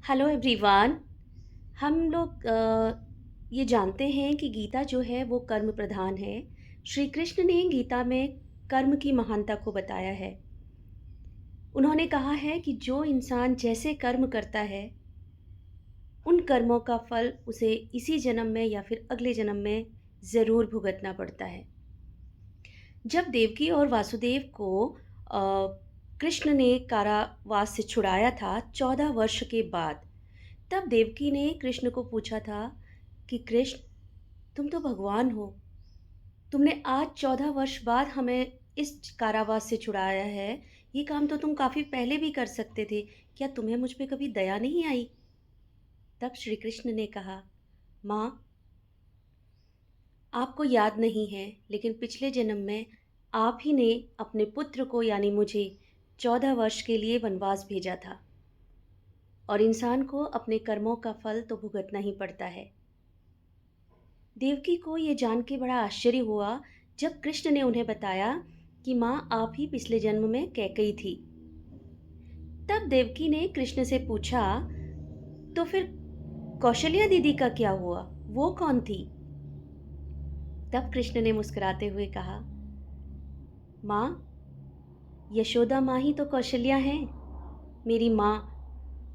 Hello everyone. हम लोग ये जानते हैं कि गीता जो है वो कर्म प्रधान है। श्री कृष्ण ने गीता में कर्म की महानता को बताया है। उन्होंने कहा है कि जो इंसान जैसे कर्म करता है उन कर्मों का फल उसे इसी जन्म में या फिर अगले जन्म में ज़रूर भुगतना पड़ता है। जब देवकी और वासुदेव को कृष्ण ने कारावास से छुड़ाया था 14 वर्ष के बाद, तब देवकी ने कृष्ण को पूछा था कि कृष्ण, तुम तो भगवान हो। तुमने आज 14 वर्ष बाद हमें इस कारावास से छुड़ाया है। ये काम तो तुम काफ़ी पहले भी कर सकते थे। क्या तुम्हें मुझ पे कभी दया नहीं आई? तब श्री कृष्ण ने कहा, माँ, आपको याद नहीं है, लेकिन पिछले जन्म में आप ही ने अपने पुत्र को यानी मुझे 14 वर्ष के लिए वनवास भेजा था। और इंसान को अपने कर्मों का फल तो भुगतना ही पड़ता है। देवकी को ये जान के बड़ा आश्चर्य हुआ जब कृष्ण ने उन्हें बताया कि माँ, आप ही पिछले जन्म में कैकई थी। तब देवकी ने कृष्ण से पूछा, तो फिर कौशल्या दीदी का क्या हुआ? वो कौन थी? तब कृष्ण ने मुस्कुराते हुए कहा, माँ, यशोदा माँ ही तो कौशल्या हैं, मेरी माँ,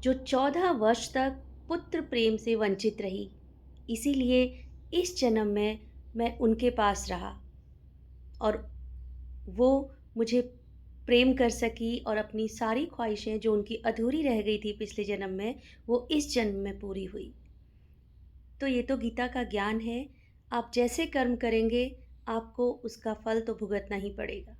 जो 14 वर्ष तक पुत्र प्रेम से वंचित रही। इसीलिए इस जन्म में मैं उनके पास रहा और वो मुझे प्रेम कर सकी और अपनी सारी ख्वाहिशें जो उनकी अधूरी रह गई थी पिछले जन्म में, वो इस जन्म में पूरी हुई। तो ये तो गीता का ज्ञान है। आप जैसे कर्म करेंगे, आपको उसका फल तो भुगतना ही पड़ेगा।